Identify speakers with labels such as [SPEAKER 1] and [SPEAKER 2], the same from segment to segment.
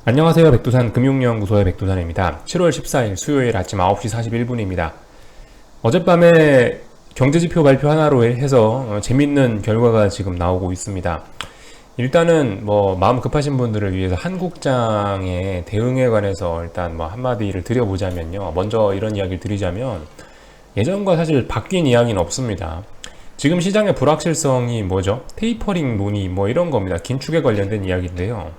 [SPEAKER 1] 안녕하세요. 백두산 금융연구소의 백두산입니다. 7월 14일 수요일 아침 9시 41분입니다. 어젯밤에 경제지표 발표 하나로 해서 재밌는 결과가 지금 나오고 있습니다. 일단은 마음 급하신 분들을 위해서 한국장의 대응에 관해서 일단 한마디를 드려보자면요. 먼저 이런 이야기를 드리자면 예전과 사실 바뀐 이야기는 없습니다. 지금 시장의 불확실성이 뭐죠? 테이퍼링 논의 이런 겁니다. 긴축에 관련된 이야기인데요.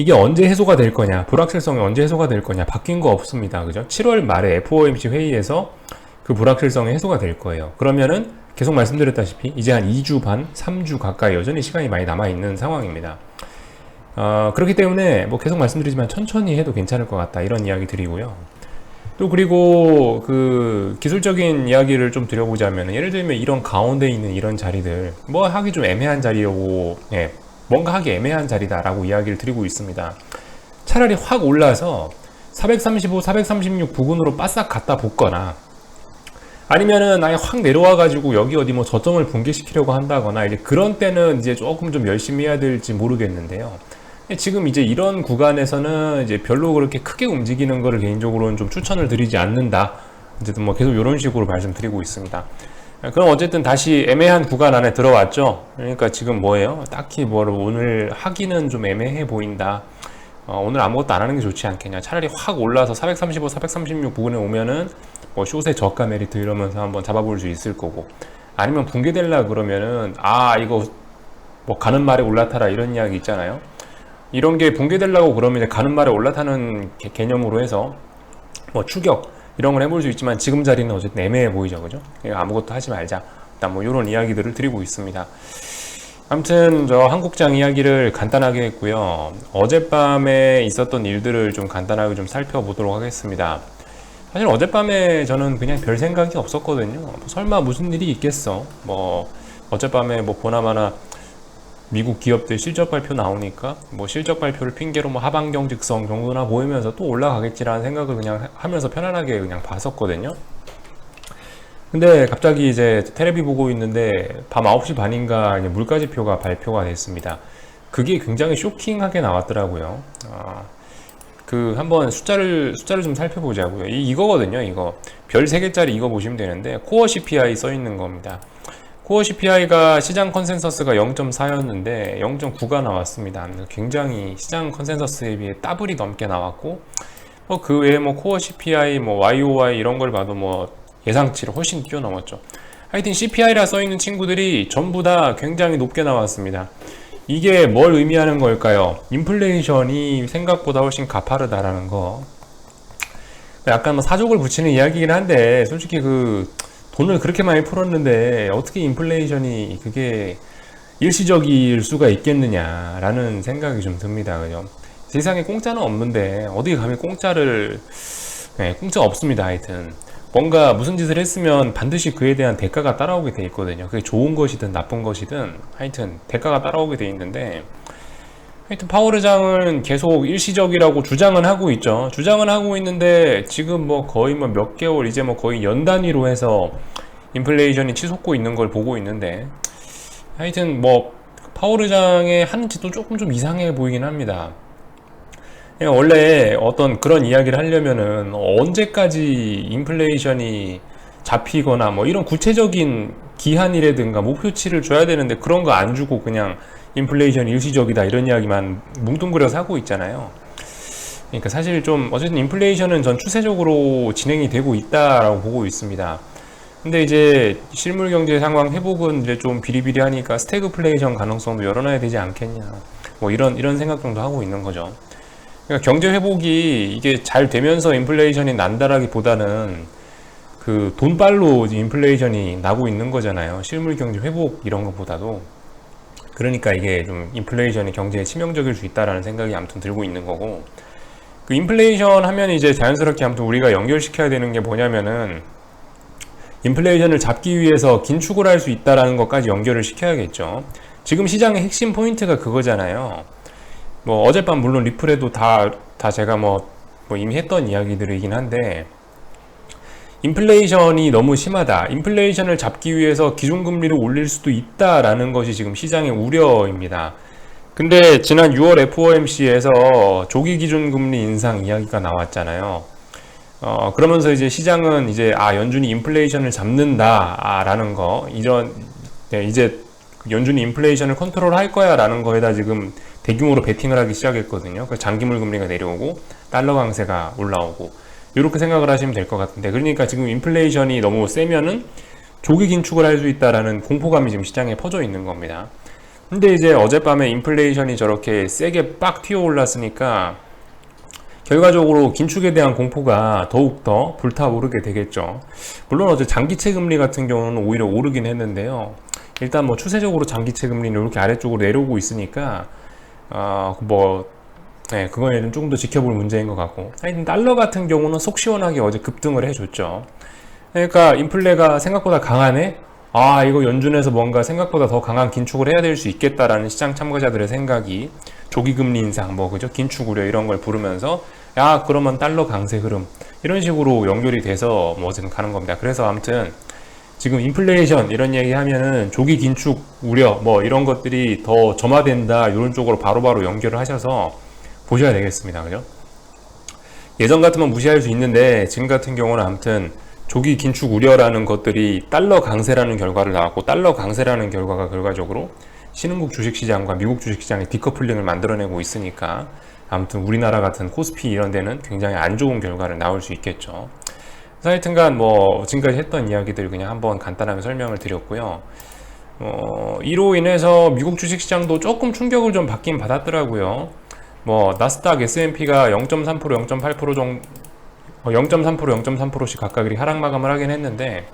[SPEAKER 1] 이게 언제 해소가 될 거냐, 불확실성이 언제 해소가 될 거냐, 바뀐 거 없습니다. 그죠? 7월 말에 FOMC 회의에서 그 불확실성이 해소가 될 거예요. 그러면은 계속 말씀드렸다시피 이제 한 2주 반, 3주 가까이 여전히 시간이 많이 남아있는 상황입니다. 그렇기 때문에 계속 말씀드리지만 천천히 해도 괜찮을 것 같다, 이런 이야기 드리고요. 또 그리고 그 기술적인 이야기를 좀 드려보자면, 예를 들면 이런 가운데 있는 이런 자리들 하기 좀 애매한 자리라고, 뭔가 하기 애매한 자리다라고 이야기를 드리고 있습니다. 차라리 확 올라서 435, 436 부근으로 바싹 갖다 붙거나, 아니면은 아예 확 내려와가지고 여기 어디 저점을 붕괴시키려고 한다거나, 이제 그런 때는 이제 조금 좀 열심히 해야 될지 모르겠는데요. 지금 이제 이런 구간에서는 이제 별로 그렇게 크게 움직이는 거를 개인적으로는 좀 추천을 드리지 않는다. 어쨌든 계속 이런 식으로 말씀드리고 있습니다. 그럼 어쨌든 다시 애매한 구간 안에 들어왔죠. 그러니까 지금 딱히 오늘 하기는 좀 애매해 보인다. 오늘 아무것도 안 하는 게 좋지 않겠냐. 차라리 확 올라서 435, 436 부근에 오면은 숏의 저가 메리트 이러면서 한번 잡아볼 수 있을 거고, 아니면 붕괴될라 그러면은 이거 가는 말에 올라타라 이런 이야기 있잖아요. 이런 게 붕괴되려고 그러면 이제 가는 말에 올라타는 개념으로 해서 추격 이런 걸 해볼 수 있지만, 지금 자리는 어쨌든 애매해 보이죠, 그죠? 아무것도 하지 말자. 일단 이런 이야기들을 드리고 있습니다. 아무튼 저 한국장 이야기를 간단하게 했고요. 어젯밤에 있었던 일들을 좀 간단하게 좀 살펴보도록 하겠습니다. 사실 어젯밤에 저는 그냥 별 생각이 없었거든요. 설마 무슨 일이 있겠어. 어젯밤에 보나마나 미국 기업들 실적 발표 나오니까 실적 발표를 핑계로 하반경 직성 정도나 보이면서 또 올라가겠지라는 생각을 그냥 하면서 편안하게 그냥 봤었거든요. 근데 갑자기 이제 테레비 보고 있는데 밤 9시 반인가 물가지표가 발표가 됐습니다. 그게 굉장히 쇼킹하게 나왔더라고요. 한번 숫자를 좀 살펴보자고요. 이거거든요. 이거 별 3개짜리 이거 보시면 되는데, 코어 CPI 써 있는 겁니다. 코어 CPI가 시장 컨센서스가 0.4였는데 0.9가 나왔습니다. 굉장히 시장 컨센서스에 비해 더블이 넘게 나왔고, 그 외에 코어 CPI, YOY 이런 걸 봐도 예상치를 훨씬 뛰어넘었죠. 하여튼 CPI라 써있는 친구들이 전부 다 굉장히 높게 나왔습니다. 이게 뭘 의미하는 걸까요? 인플레이션이 생각보다 훨씬 가파르다라는 거. 약간 사족을 붙이는 이야기긴 한데, 솔직히 돈을 그렇게 많이 풀었는데 어떻게 인플레이션이 그게 일시적일 수가 있겠느냐라는 생각이 좀 듭니다. 그죠? 세상에 공짜는 없는데 어디 가면 공짜 없습니다. 하여튼 뭔가 무슨 짓을 했으면 반드시 그에 대한 대가가 따라오게 돼 있거든요. 그게 좋은 것이든 나쁜 것이든 하여튼 대가가 따라오게 돼 있는데, 하여튼 파월 의장은 계속 일시적이라고 주장은 하고 있죠. 주장은 하고 있는데 지금 거의 몇 개월, 이제 거의 연 단위로 해서 인플레이션이 치솟고 있는 걸 보고 있는데, 하여튼 파월 의장의 하는 짓도 조금 좀 이상해 보이긴 합니다. 원래 어떤 그런 이야기를 하려면은 언제까지 인플레이션이 잡히거나 이런 구체적인 기한이라든가 목표치를 줘야 되는데, 그런 거 안 주고 그냥 인플레이션이 일시적이다 이런 이야기만 뭉뚱그려서 하고 있잖아요. 그러니까 사실 좀 어쨌든 인플레이션은 전 추세적으로 진행이 되고 있다라고 보고 있습니다. 근데 이제 실물 경제 상황 회복은 이제 좀 비리비리하니까 스태그플레이션 가능성도 열어놔야 되지 않겠냐, 이런 생각 정도 하고 있는 거죠. 그러니까 경제 회복이 이게 잘 되면서 인플레이션이 난다라기보다는 돈발로 인플레이션이 나고 있는 거잖아요. 실물 경제 회복 이런 것보다도. 그러니까 이게 좀 인플레이션이 경제에 치명적일 수 있다라는 생각이 아무튼 들고 있는 거고, 인플레이션 하면 이제 자연스럽게 아무튼 우리가 연결시켜야 되는 게 뭐냐면은, 인플레이션을 잡기 위해서 긴축을 할 수 있다라는 것까지 연결을 시켜야겠죠. 지금 시장의 핵심 포인트가 그거잖아요. 어젯밤 물론 리플에도 다 제가 이미 했던 이야기들이긴 한데, 인플레이션이 너무 심하다, 인플레이션을 잡기 위해서 기준금리를 올릴 수도 있다라는 것이 지금 시장의 우려입니다. 근데 지난 6월 FOMC에서 조기 기준 금리 인상 이야기가 나왔잖아요. 그러면서 이제 시장은 이제 연준이 인플레이션을 잡는다라는 거, 이제 연준이 인플레이션을 컨트롤할 거야라는 거에다 지금 대규모로 베팅을 하기 시작했거든요. 그 장기물 금리가 내려오고 달러 강세가 올라오고 이렇게 생각을 하시면 될 것 같은데, 그러니까 지금 인플레이션이 너무 세면은 조기 긴축을 할 수 있다라는 공포감이 지금 시장에 퍼져 있는 겁니다. 근데 이제 어젯밤에 인플레이션이 저렇게 세게 빡 튀어 올랐으니까 결과적으로 긴축에 대한 공포가 더욱더 불타오르게 되겠죠. 물론 어제 장기채 금리 같은 경우는 오히려 오르긴 했는데요. 일단 뭐 추세적으로 장기채 금리는 이렇게 아래쪽으로 내려오고 있으니까 그거는 조금 더 지켜볼 문제인 것 같고, 하여튼 달러 같은 경우는 속 시원하게 어제 급등을 해줬죠. 그러니까 인플레가 생각보다 강하네? 이거 연준에서 뭔가 생각보다 더 강한 긴축을 해야 될 수 있겠다라는 시장 참가자들의 생각이 조기 금리 인상, 그죠? 긴축 우려 이런 걸 부르면서 그러면 달러 강세 흐름 이런 식으로 연결이 돼서 어쨌든 가는 겁니다. 그래서 아무튼 지금 인플레이션 이런 얘기 하면은 조기 긴축 우려 이런 것들이 더 점화된다 이런 쪽으로 바로바로 연결을 하셔서 보셔야 되겠습니다. 그죠? 예전 같으면 무시할 수 있는데 지금 같은 경우는 아무튼 조기 긴축 우려라는 것들이 달러 강세라는 결과를 나왔고, 달러 강세라는 결과가 결과적으로 신흥국 주식시장과 미국 주식시장의 디커플링을 만들어내고 있으니까 아무튼 우리나라 같은 코스피 이런 데는 굉장히 안 좋은 결과를 나올 수 있겠죠. 그래서 하여튼간 지금까지 했던 이야기들 그냥 한번 간단하게 설명을 드렸고요. 이로 인해서 미국 주식시장도 조금 충격을 좀 받긴 받았더라고요. 나스닥, S&P가 0.3%, 0.8% 정도 0.3%, 0.3%씩 각각 이렇게 하락 마감을 하긴 했는데,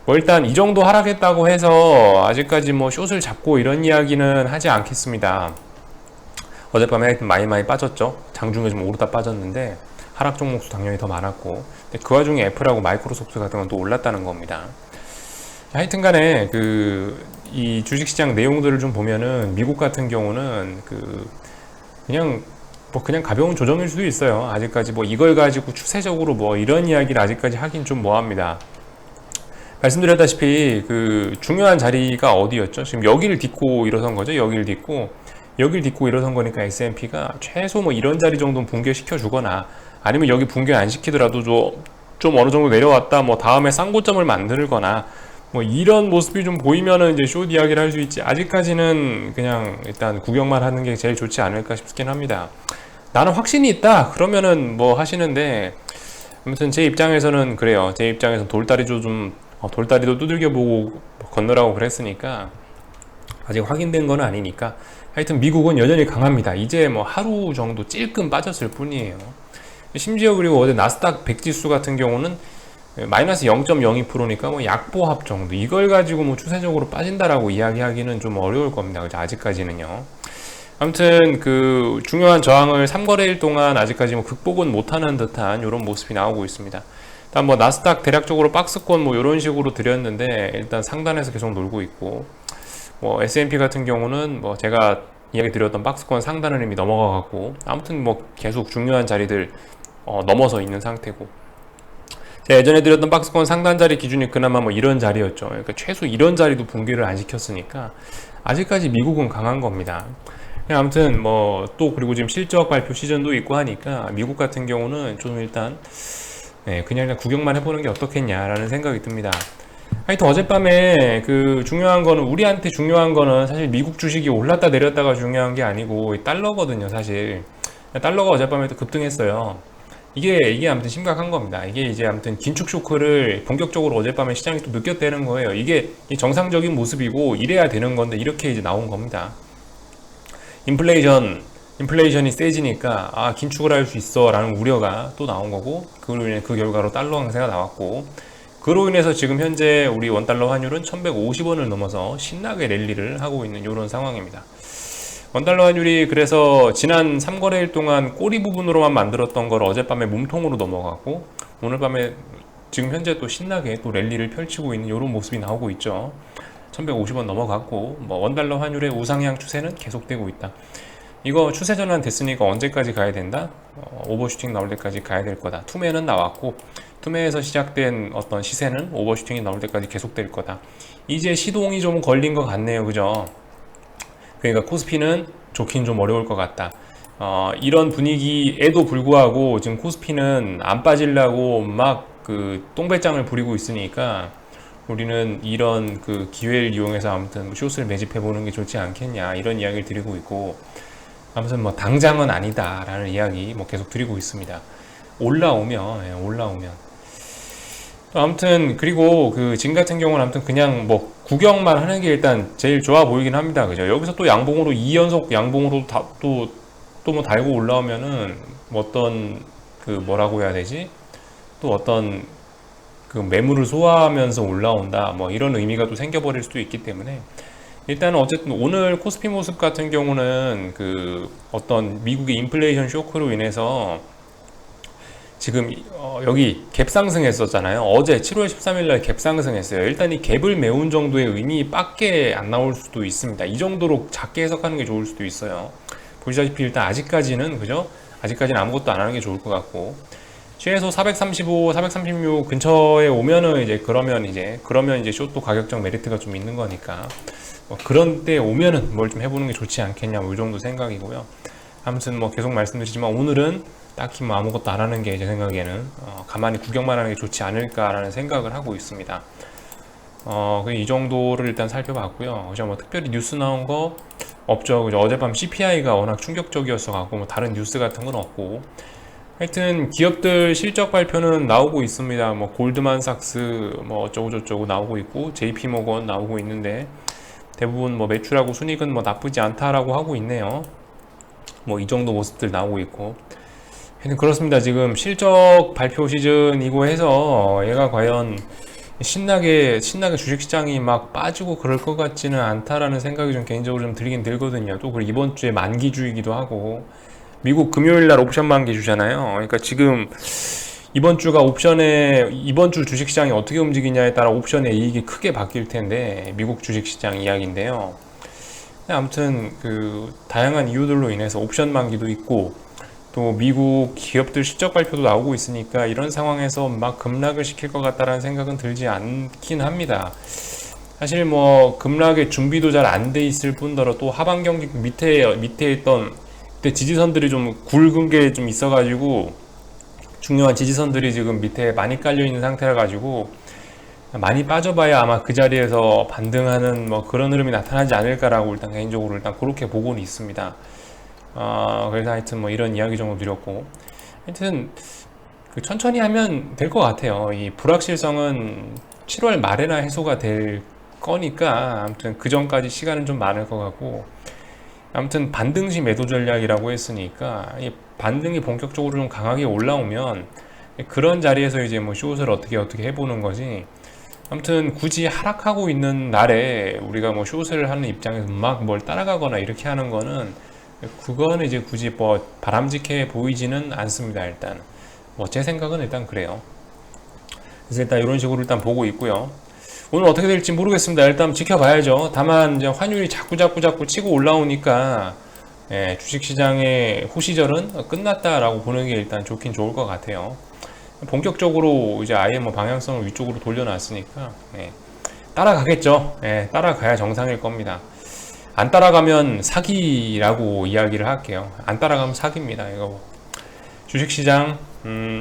[SPEAKER 1] 일단 이 정도 하락했다고 해서 아직까지 숏을 잡고 이런 이야기는 하지 않겠습니다. 어젯밤에 많이 빠졌죠. 장중에 좀 오르다 빠졌는데 하락 종목수 당연히 더 많았고, 근데 그 와중에 애플하고 마이크로소프트 같은 건 또 올랐다는 겁니다. 하여튼간에 이 주식시장 내용들을 좀 보면은 미국 같은 경우는 그냥 가벼운 조정일 수도 있어요. 아직까지 이걸 가지고 추세적으로 이런 이야기를 아직까지 하긴 좀 뭐합니다. 말씀드렸다시피 중요한 자리가 어디였죠? 지금 여기를 딛고 일어선 거죠. 여기를 딛고 일어선 거니까 S&P가 최소 이런 자리 정도는 붕괴시켜 주거나, 아니면 여기 붕괴 안 시키더라도 좀 어느 정도 내려왔다 다음에 쌍고점을 만들거나 이런 모습이 좀 보이면은 이제 숏 이야기를 할 수 있지, 아직까지는 그냥 일단 구경만 하는 게 제일 좋지 않을까 싶긴 합니다. 나는 확신이 있다 그러면은 하시는데, 아무튼 제 입장에서는 그래요. 제 입장에서는 돌다리도 두들겨 보고 건너라고 그랬으니까 아직 확인된 건 아니니까. 하여튼 미국은 여전히 강합니다. 이제 하루 정도 찔끔 빠졌을 뿐이에요. 심지어 그리고 어제 나스닥 100 지수 같은 경우는 마이너스 0.02%니까 약보합 정도, 이걸 가지고 추세적으로 빠진다라고 이야기하기는 좀 어려울 겁니다. 그죠? 아직까지는요. 아무튼 중요한 저항을 3거래일 동안 아직까지 극복은 못하는 듯한 이런 모습이 나오고 있습니다. 일단 나스닥 대략적으로 박스권 이런 식으로 드렸는데 일단 상단에서 계속 놀고 있고, S&P 같은 경우는 제가 이야기 드렸던 박스권 상단을 이미 넘어가 갖고 아무튼 계속 중요한 자리들 넘어서 있는 상태고, 제가 예전에 드렸던 박스권 상단 자리 기준이 그나마 이런 자리였죠. 그러니까 최소 이런 자리도 붕괴를 안 시켰으니까 아직까지 미국은 강한 겁니다. 아무튼 또 그리고 지금 실적 발표 시즌도 있고 하니까 미국 같은 경우는 좀 일단 그냥 구경만 해보는 게 어떻겠냐라는 생각이 듭니다. 하여튼 어젯밤에 우리한테 중요한 거는 사실 미국 주식이 올랐다 내렸다가 중요한 게 아니고 달러거든요. 사실 달러가 어젯밤에 또 급등했어요. 이게 아무튼 심각한 겁니다. 이게 이제 아무튼 긴축 쇼크를 본격적으로 어젯밤에 시장이 또 느꼈다는 거예요. 이게 정상적인 모습이고 이래야 되는 건데 이렇게 이제 나온 겁니다. 인플레이션이 세지니까 긴축을 할 수 있어 라는 우려가 또 나온 거고, 그 결과로 달러 강세가 나왔고, 그로 인해서 지금 현재 우리 원달러 환율은 1150원을 넘어서 신나게 랠리를 하고 있는 이런 상황입니다. 원달러 환율이 그래서 지난 3거래일 동안 꼬리 부분으로만 만들었던 걸 어젯밤에 몸통으로 넘어가고, 오늘 밤에 지금 현재 또 신나게 또 랠리를 펼치고 있는 이런 모습이 나오고 있죠. 1150원 넘어갔고, 원달러 환율의 우상향 추세는 계속되고 있다. 이거 추세 전환 됐으니까 언제까지 가야 된다? 오버슈팅 나올 때까지 가야 될 거다. 투매는 나왔고, 투매에서 시작된 어떤 시세는 오버슈팅이 나올 때까지 계속될 거다. 이제 시동이 좀 걸린 것 같네요. 그죠? 그러니까 코스피는 좋긴 좀 어려울 것 같다. 이런 분위기에도 불구하고 지금 코스피는 안 빠지려고 막 그 똥배짱을 부리고 있으니까 우리는 이런 그 기회를 이용해서 아무튼 숏을 매집해 보는 게 좋지 않겠냐 이런 이야기를 드리고 있고, 아무튼 뭐 당장은 아니다라는 이야기 뭐 계속 드리고 있습니다. 올라오면 아무튼, 그리고 그 지금 같은 경우는 아무튼 그냥 뭐 구경만 하는 게 일단 제일 좋아 보이긴 합니다. 그죠? 여기서 또 양봉으로 2연속 양봉으로 또 뭐 달고 올라오면은 뭐 어떤 그 뭐라고 해야 되지? 또 어떤 그 매물을 소화하면서 올라온다 뭐 이런 의미가 또 생겨버릴 수도 있기 때문에, 일단은 어쨌든 오늘 코스피 모습 같은 경우는 그 어떤 미국의 인플레이션 쇼크로 인해서 지금 여기 갭 상승했었잖아요. 어제 7월 13일 날 갭 상승했어요. 일단 이 갭을 메운 정도의 의미밖에 안 나올 수도 있습니다. 이 정도로 작게 해석하는 게 좋을 수도 있어요. 보시다시피 일단 아직까지는, 그죠? 아직까지는 아무것도 안 하는 게 좋을 것 같고, 최소 435, 436 근처에 오면은 그러면 이제 숏도 가격적 메리트가 좀 있는 거니까 뭐 그런 때 오면은 뭘 좀 해보는 게 좋지 않겠냐, 뭐 이 정도 생각이고요. 아무튼 뭐 계속 말씀드리지만 오늘은 딱히 뭐 아무것도 안 하는 게 제 생각에는 가만히 구경만 하는 게 좋지 않을까라는 생각을 하고 있습니다. 이 정도를 일단 살펴봤고요. 그죠? 뭐 특별히 뉴스 나온 거 없죠. 그죠? 어젯밤 CPI가 워낙 충격적이었어 갖고 뭐 다른 뉴스 같은 건 없고, 하여튼 기업들 실적 발표는 나오고 있습니다. 뭐 골드만삭스 뭐 어쩌고저쩌고 나오고 있고, JP모건 나오고 있는데 대부분 뭐 매출하고 순이익은 뭐 나쁘지 않다라고 하고 있네요. 뭐 이 정도 모습들 나오고 있고, 하여튼 그렇습니다. 지금 실적 발표 시즌이고 해서 얘가 과연 신나게 주식시장이 막 빠지고 그럴 것 같지는 않다라는 생각이 좀 개인적으로 좀 들긴 들거든요. 또 그리고 이번 주에 만기주이기도 하고, 미국 금요일 날 옵션 만기주잖아요. 그러니까 지금 이번 주 주식시장이 어떻게 움직이냐에 따라 옵션의 이익이 크게 바뀔 텐데, 미국 주식시장 이야기인데요. 아무튼 그 다양한 이유들로 인해서 옵션 만기도 있고, 또 미국 기업들 실적 발표도 나오고 있으니까 이런 상황에서 막 급락을 시킬 것 같다라는 생각은 들지 않긴 합니다. 사실 뭐 급락의 준비도 잘 안 돼 있을 뿐더러 또 하반 경기 밑에 있던 그때 지지선들이 좀 굵은 게 좀 있어가지고, 중요한 지지선들이 지금 밑에 많이 깔려 있는 상태라 가지고 많이 빠져봐야 아마 그 자리에서 반등하는 뭐 그런 흐름이 나타나지 않을까라고 일단 개인적으로 일단 그렇게 보고는 있습니다. 그래서 하여튼 뭐 이런 이야기 정도 드렸고, 하여튼 그 천천히 하면 될 것 같아요. 이 불확실성은 7월 말에나 해소가 될 거니까 아무튼 그 전까지 시간은 좀 많을 것 같고, 아무튼 반등시 매도 전략이라고 했으니까 이 반등이 본격적으로 좀 강하게 올라오면 그런 자리에서 이제 뭐 숏을 어떻게 해보는 거지, 아무튼 굳이 하락하고 있는 날에 우리가 뭐 숏을 하는 입장에서 막 뭘 따라가거나 이렇게 하는 거는, 그거는 이제 굳이 뭐 바람직해 보이지는 않습니다. 일단 뭐 제 생각은 일단 그래요. 그래서 일단 이런 식으로 일단 보고 있고요. 오늘 어떻게 될지 모르겠습니다. 일단 지켜봐야죠. 다만 이제 환율이 자꾸 치고 올라오니까 주식시장의 호시절은 끝났다라고 보는 게 일단 좋긴 좋을 것 같아요. 본격적으로 이제 아예 뭐 방향성을 위쪽으로 돌려놨으니까 따라가겠죠. 따라가야 정상일 겁니다. 안 따라가면 사기라고 이야기를 할게요. 안 따라가면 사기입니다. 이거 주식시장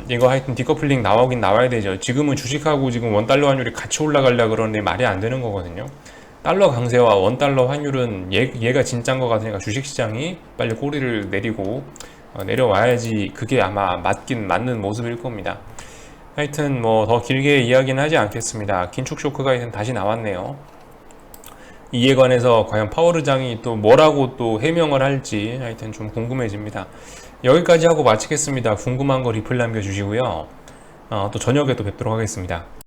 [SPEAKER 1] 이거 하여튼 디커플링 나오긴 나와야 되죠. 지금은 주식하고 지금 원달러 환율이 같이 올라가려 그러는데 말이 안 되는 거거든요. 달러 강세와 원달러 환율은 얘가 진짜인 것 같으니까 주식시장이 빨리 꼬리를 내리고 내려와야지 그게 아마 맞는 모습일 겁니다. 하여튼 뭐 더 길게 이야기는 하지 않겠습니다. 긴축 쇼크가 하여튼 다시 나왔네요. 이에 관해서 과연 파월 의장이 또 뭐라고 또 해명을 할지 하여튼 좀 궁금해집니다. 여기까지 하고 마치겠습니다. 궁금한 거 리플 남겨주시고요. 또 저녁에 또 뵙도록 하겠습니다.